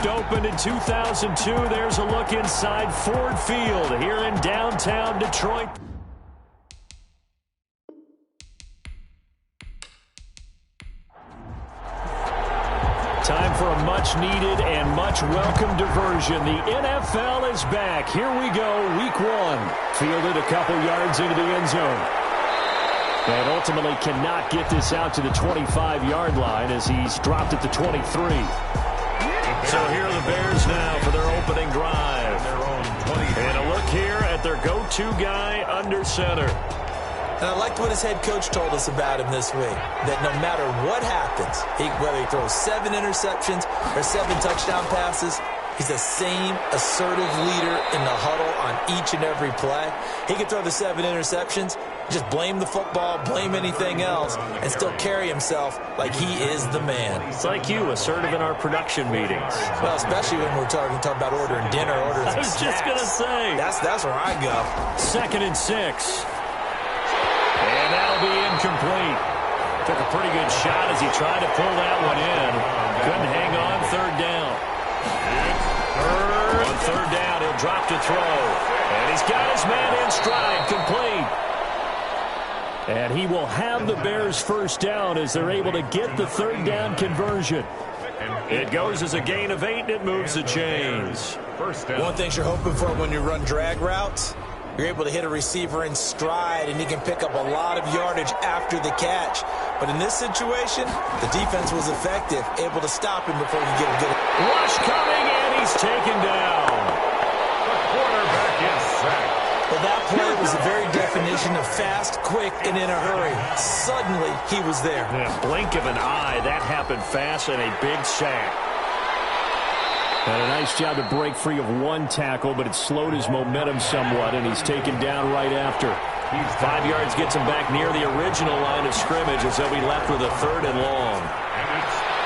First opened in 2002. There's a look inside Ford Field here in downtown Detroit. Time for a much-needed and much-welcome diversion. The NFL is back. Here we go, Week 1. Fielded a couple yards into the end zone. And ultimately cannot get this out to the 25-yard line as he's dropped at the 23. So here are the Bears now for their opening drive. And a look here at their go-to guy under center. And I liked what his head coach told us about him this week, that no matter what happens, whether he throws 7 interceptions or 7 touchdown passes, he's the same assertive leader in the huddle on each and every play. He can throw the 7 interceptions, just blame the football, blame anything else, and still carry himself like he is the man. It's like you, assertive in our production meetings. Well, especially when we're talking about ordering dinner, ordering I was just going to say. That's where I go. 2nd and 6. And that'll be incomplete. Took a pretty good shot as he tried to pull that one in. Couldn't hang on. 3rd down. On 3rd down, he'll drop to throw. And he's got his man in stride, complete. And he will have the Bears' first down as they're able to get the 3rd down conversion. It goes as a gain of 8, and it moves the chains. First down. One thing you're hoping for when you run drag routes, you're able to hit a receiver in stride, and he can pick up a lot of yardage after the catch. But in this situation, the defense was effective, able to stop him before he could get a good... Rush coming, and he's taken down. The quarterback is sacked. Well, that play was the very definition of fast, quick, and in a hurry. Suddenly, he was there. In a blink of an eye, that happened fast, and a big sack. And a nice job to break free of one tackle, but it slowed his momentum somewhat, and he's taken down right after. 5 yards gets him back near the original line of scrimmage as they'll be left with a 3rd and long.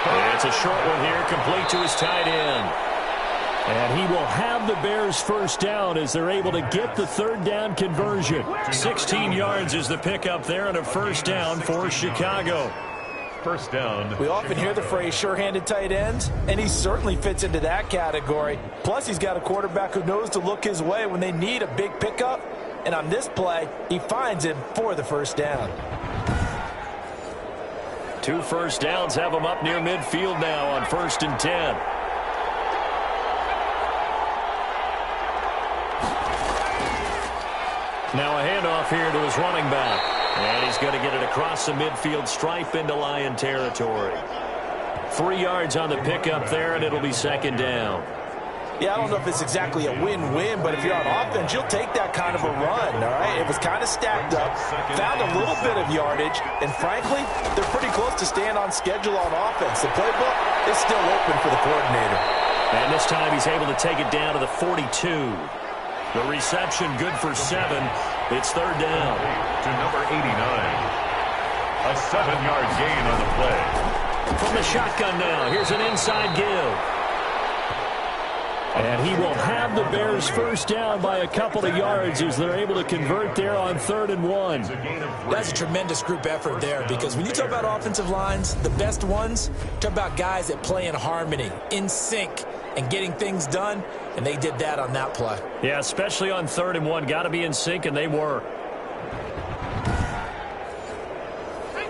And it's a short one here, complete to his tight end. And he will have the Bears' first down as they're able to get the 3rd down conversion. 16 yards is the pickup there, and a first down for Chicago. First down. We often hear the phrase sure-handed tight ends, and he certainly fits into that category. Plus, he's got a quarterback who knows to look his way when they need a big pickup. And on this play, he finds him for the first down. 2 first downs have him up near midfield now on 1st and 10. Now a handoff here to his running back. And he's going to get it across the midfield stripe into Lion territory. 3 yards on the pickup there, and it'll be 2nd down. Yeah, I don't know if it's exactly a win-win, but if you're on offense, you'll take that kind of a run, all right? It was kind of stacked up, found a little bit of yardage, and frankly, they're pretty close to staying on schedule on offense. The playbook is still open for the coordinator. And this time he's able to take it down to the 42. The reception good for 7. It's 3rd down. To number 89. A 7-yard gain on the play. From the shotgun now, here's an inside give. And he will have the Bears' first down by a couple of yards as they're able to convert there on 3rd and 1. That's a tremendous group effort there, because when you talk about offensive lines, the best ones, talk about guys that play in harmony, in sync, and getting things done, and they did that on that play. Yeah, especially on 3rd and 1. Got to be in sync, and they were.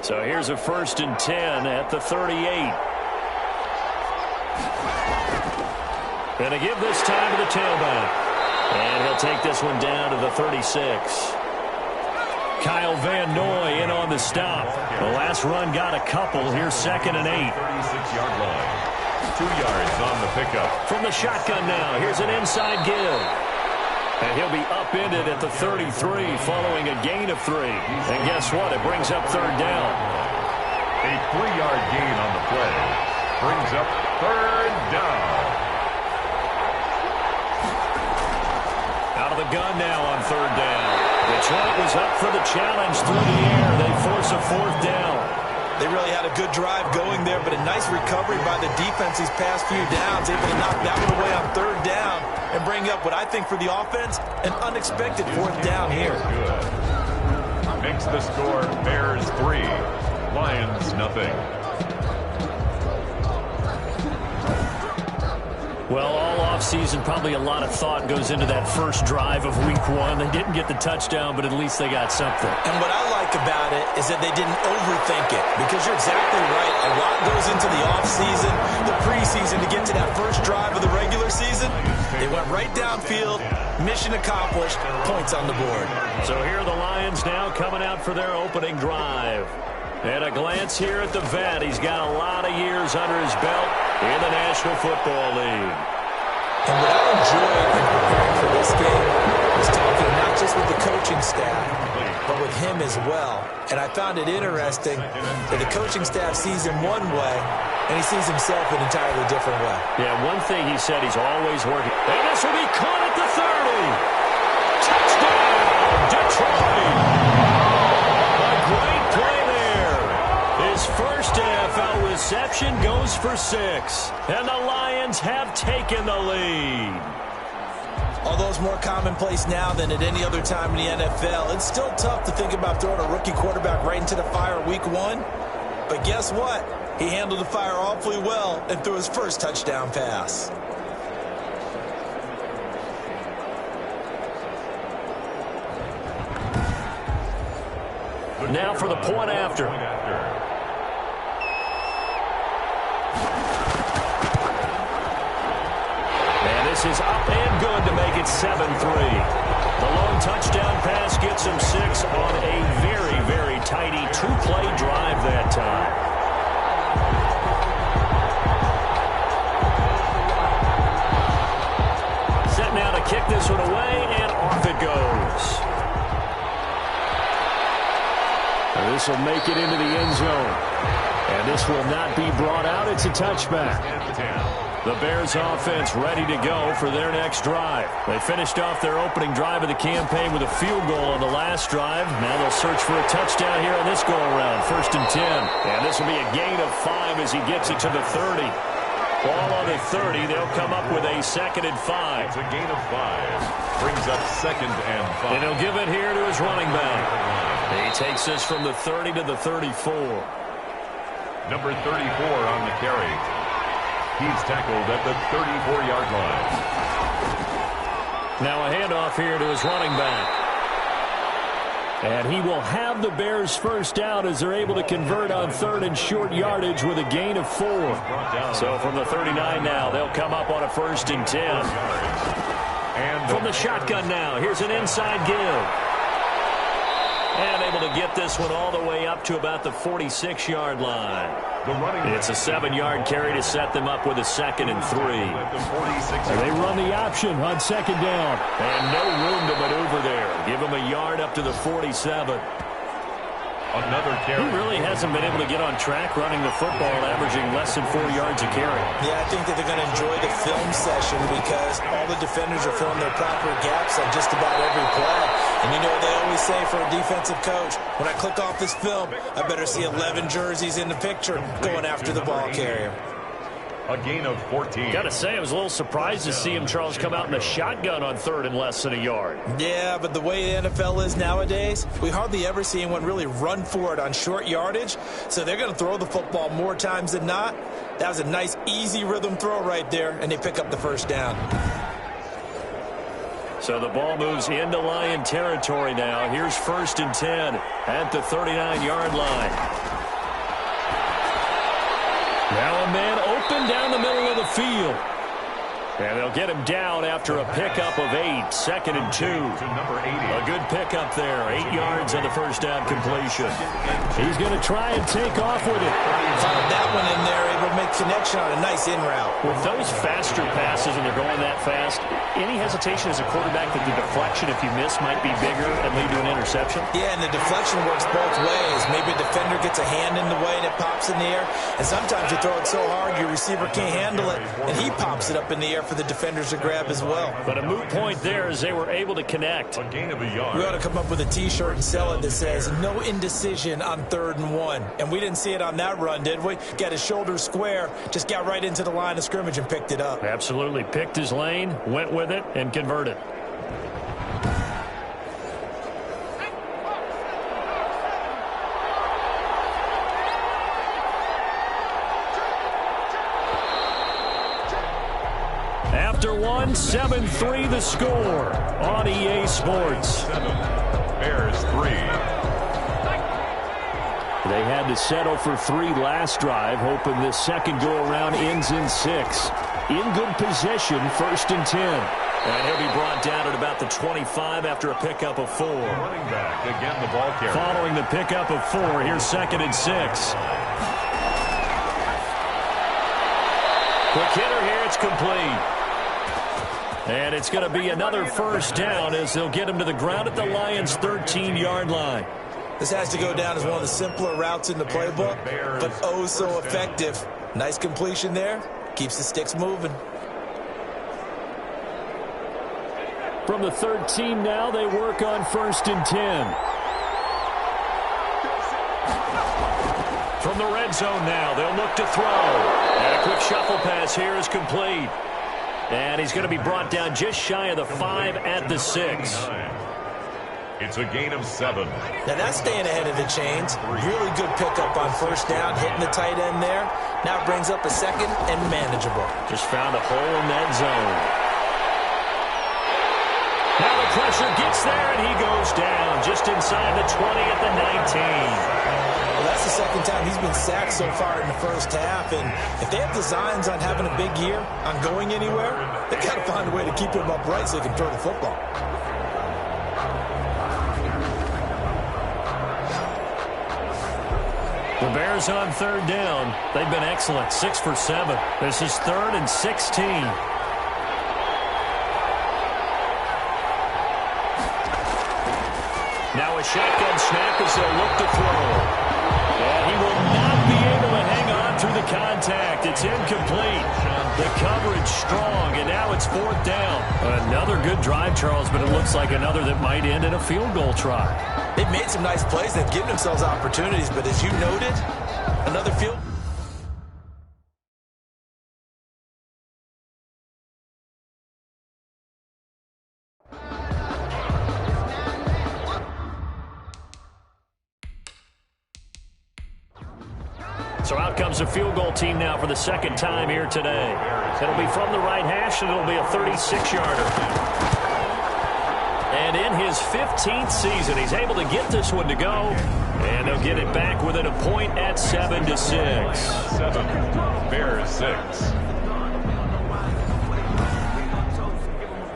So here's a 1st and 10 at the 38. Going to give this time to the tailback. And he'll take this one down to the 36. Kyle Van Noy in on the stop. The last run got a couple. Here's 2nd and 8. 36-yard line. 2 yards on the pickup. From the shotgun now, here's an inside give. And he'll be upended at the 33 following a gain of 3. And guess what? It brings up 3rd down. A 3-yard gain on the play. Brings up 3rd down. Out of the gun now on 3rd down. Detroit was up for the challenge through the air. They force a 4th down. They really had a good drive going there, but a nice recovery by the defense these past few downs, able to knock that one away on 3rd down and bring up what I think for the offense, an unexpected 4th down here. Good. Makes the score Bears 3, Lions nothing. Well, all offseason, probably a lot of thought goes into that first drive of Week 1. They didn't get the touchdown, but at least they got something. And what I like about it is that they didn't overthink it, because you're exactly right. A lot goes into the offseason, the preseason, to get to that first drive of the regular season. They went right downfield, mission accomplished, points on the board. So here are the Lions now coming out for their opening drive. And a glance here at the vet. He's got a lot of years under his belt in the National Football League. And what I enjoyed in preparing for this game was talking not just with the coaching staff, but with him as well. And I found it interesting that the coaching staff sees him one way, and he sees himself an entirely different way. Yeah, one thing he said, he's always working. And this will be caught at the 30. Touchdown, Detroit. A great play there. His first NFL reception goes for 6. And the Lions have taken the lead. Although it's more commonplace now than at any other time in the NFL, it's still tough to think about throwing a rookie quarterback right into the fire Week 1. But guess what? He handled the fire awfully well and threw his first touchdown pass. Now for the point after. And this is up and good to make it 7-3. The long touchdown pass gets him 6 on a very, very tidy 2-play drive that time. Set now to kick this one away, and off it goes. And this will make it into the end zone. And this will not be brought out. It's a touchback. The Bears offense ready to go for their next drive. They finished off their opening drive of the campaign with a field goal on the last drive. Now they'll search for a touchdown here on this go-around. 1st and 10. And this will be a gain of 5 as he gets it to the 30. Ball on the 30. They'll come up with a 2nd and 5. It's a gain of 5. Brings up 2nd and 5. And he'll give it here to his running back. He takes this from the 30 to the 34. Number 34 on the carry. He's tackled at the 34-yard line. Now a handoff here to his running back. And he will have the Bears first down as they're able to convert on 3rd and short yardage with a gain of 4. So from the 39 now, they'll come up on a 1st and 10. And from the shotgun now, here's an inside give. And able to get this one all the way up to about the 46-yard line. It's a 7-yard carry to set them up with a 2nd and 3. And they run the option on 2nd down. And no room to maneuver there. Give them a yard up to the 47. Another carry. He really hasn't been able to get on track running the football, averaging less than 4 yards a carry. Yeah, I think that they're going to enjoy the film session because all the defenders are filling their proper gaps on just about every play. And you know what they always say for a defensive coach? When I click off this film, I better see 11 jerseys in the picture going after the ball carrier. A gain of 14. Got to say, I was a little surprised to see him, Charles, come out in the shotgun on 3rd and less than a yard. Yeah, but the way the NFL is nowadays, we hardly ever see anyone really run for it on short yardage. So they're going to throw the football more times than not. That was a nice, easy rhythm throw right there, and they pick up the first down. So the ball moves into Lion territory now. Here's 1st and 10 at the 39-yard line. Now a man open down the middle of the field. And they'll get him down after a pickup of 8. 2nd and 2. A good pickup there. 8 yards on the first down completion. He's going to try and take off with it. Found that one in there, able to make connection on a nice in route. With those faster passes and they're going that fast, any hesitation as a quarterback that the deflection, if you miss, might be bigger and lead to an interception? Yeah, and the deflection works both ways. Maybe a defender gets a hand in the way and it pops in the air. And sometimes you throw it so hard your receiver can't handle it, and he pops it up in the air for the defenders to grab as well. But a moot point there as they were able to connect. A gain of a yard. We ought to come up with a T-shirt and sell it that says, no indecision on 3rd and 1. And we didn't see it on that run, did we? Got his shoulders square, just got right into the line of scrimmage and picked it up. Absolutely. Picked his lane, went with it, and converted. 1, 7-3 the score on EA Sports. 7, Bears 3. They had to settle for 3 last drive, hoping this second go-around ends in 6. In good position, 1st and 10. And he'll be brought down at about the 25 after a pickup of 4. Running back, again the ball carrier. Following the pickup of 4, here's 2nd and 6. Quick hitter here, it's complete. And it's going to be another first down as they'll get him to the ground at the Lions' 13-yard line. This has to go down as one of the simpler routes in the playbook, but oh so effective. Nice completion there. Keeps the sticks moving. From the 13 now, they work on 1st and 10. From the red zone now, they'll look to throw. And a quick shuffle pass here is complete. And he's going to be brought down just shy of the 5 at the 6. It's a gain of 7. Now that's staying ahead of the chains. Really good pickup on 1st down, hitting the tight end there. Now it brings up a 2nd and manageable. Just found a hole in that zone. Now the pressure gets there, and he goes down just inside the 20 at the 19. Well, that's the 2nd time he's been sacked so far in the 1st half, and if they have designs on having a big year, on going anywhere, they've got to find a way to keep him upright so he can throw the football. The Bears on 3rd down. They've been excellent, 6 for 7. This is 3rd and 16. Now a shotgun snap as they'll look to throw. And he will not be able to hang on through the contact. It's incomplete. The coverage strong, and now it's 4th down. Another good drive, Charles, but it looks like another that might end in a field goal try. They've made some nice plays. They've given themselves opportunities, but as you noted, another field. So out comes the field goal team now for the 2nd time here today. It'll be from the right hash, and it'll be a 36-yarder. And in his 15th season, he's able to get this one to go. And they'll get it back within a point at 7-6. 7, Bears 6.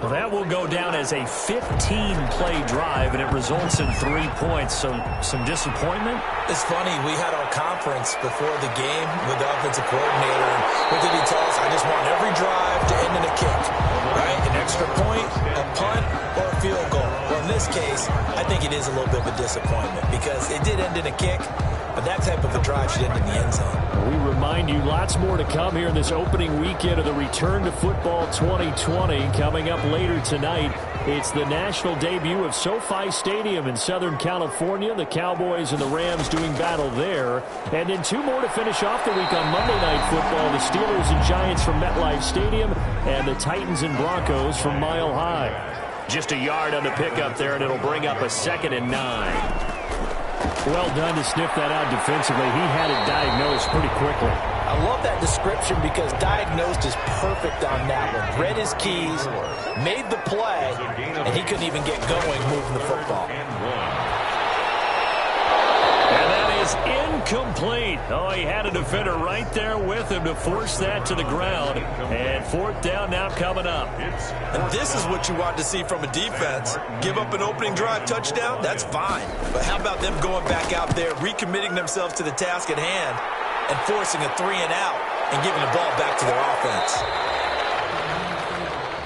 Well, that will go down as a 15-play drive, and it results in 3 points. So some disappointment? It's funny, we had our conference before the game with the offensive coordinator, and what did he tell us? I just want every drive to end in a kick, right? An extra point, a punt, or a field goal. Well, in this case, I think it is a little bit of a disappointment because it did end in a kick, but that type of a drive should end in the end zone. We remind you lots more to come here in this opening weekend of the Return to Football 2020. Coming up later tonight, it's the national debut of SoFi Stadium in Southern California. The Cowboys and the Rams doing battle there. And then 2 more to finish off the week on Monday Night Football. The Steelers and Giants from MetLife Stadium and the Titans and Broncos from Mile High. Just a yard on the pickup there, and it'll bring up a 2nd and 9. Well done to sniff that out defensively. He had it diagnosed pretty quickly. I love that description because diagnosed is perfect on that one. Read his keys, made the play, and he couldn't even get going moving the football. And that is incomplete. Oh, he had a defender right there with him to force that to the ground. And 4th down now coming up. And this is what you want to see from a defense. Give up an opening drive touchdown, that's fine. But how about them going back out there, recommitting themselves to the task at hand, and forcing a 3 and out and giving the ball back to their offense.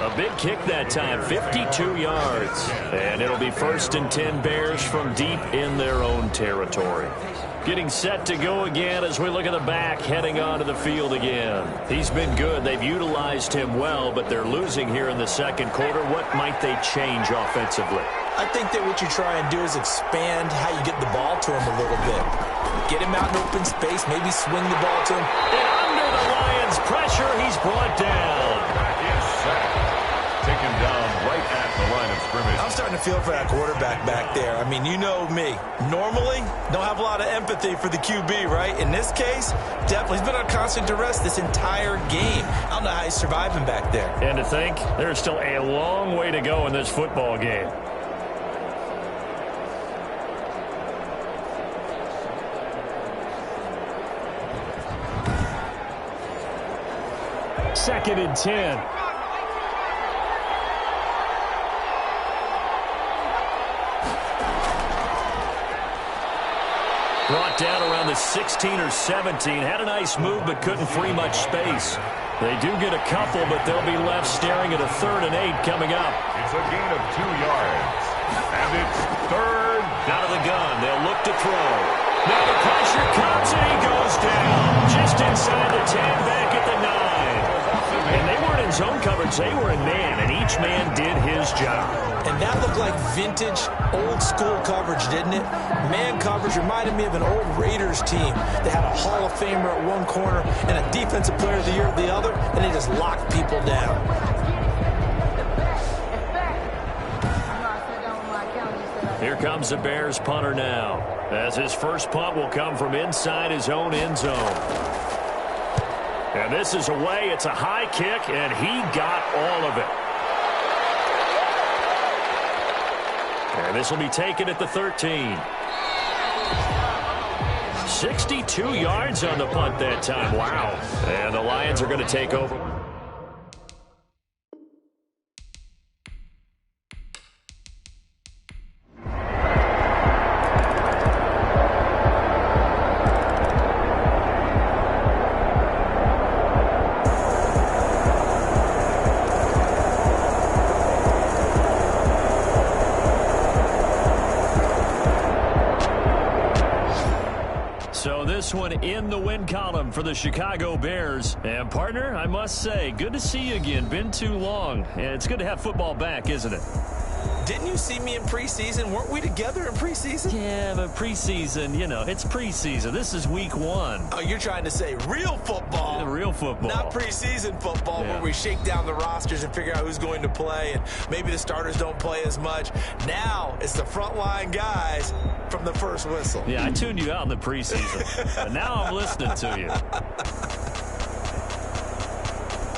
A big kick that time, 52 yards. And it'll be 1st and 10 Bears from deep in their own territory. Getting set to go again as we look at the back heading onto the field again. He's been good. They've utilized him well, but they're losing here in the 2nd quarter. What might they change offensively? I think that what you try and do is expand how you get the ball to him a little bit. Get him out in open space, maybe swing the ball to him. And under the Lions' pressure, he's brought down. Taken down right at the line of scrimmage. I'm starting to feel for that quarterback back there. I mean, you know me. Normally, don't have a lot of empathy for the QB, right? In this case, definitely. He's been on constant duress this entire game. I don't know how he's surviving back there. And to think, there's still a long way to go in this football game. Second and 10. Brought down around the 16 or 17. Had a nice move, but couldn't free much space. They do get a couple, but they'll be left staring at a 3rd and 8 coming up. It's a gain of 2 yards. And it's 3rd. Out of the gun. They'll look to throw. Now the pressure comes, and he goes down. Just inside the 10, back at the 9. And they weren't in zone coverage. They were in man, and each man did his job. And that looked like vintage, old-school coverage, didn't it? Man coverage reminded me of an old Raiders team. They had a Hall of Famer at one corner and a Defensive Player of the Year at the other, and they just locked people down. Here comes the Bears punter now, as his first punt will come from inside his own end zone. And this is away. It's a high kick, and he got all of it. And this will be taken at the 13. 62 yards on the punt that time. Wow. And the Lions are going to take over. This one in the win column for the Chicago Bears. And, partner, I must say, good to see you again. Been too long. And it's good to have football back, isn't it? Didn't you see me in preseason? Weren't we together in preseason? Yeah, but preseason, you know, it's preseason. This is week 1. Oh, you're trying to say real football. Yeah, real football. Not preseason football where we shake down the rosters and figure out who's going to play, and maybe the starters don't play as much. Now it's the frontline guys from the first whistle. Yeah, I tuned you out in the preseason. But now I'm listening to you.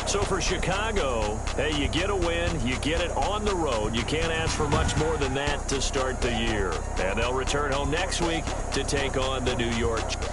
So for Chicago, hey, you get a win, you get it on the road. You can't ask for much more than that to start the year. And they'll return home next week to take on the New York Jets.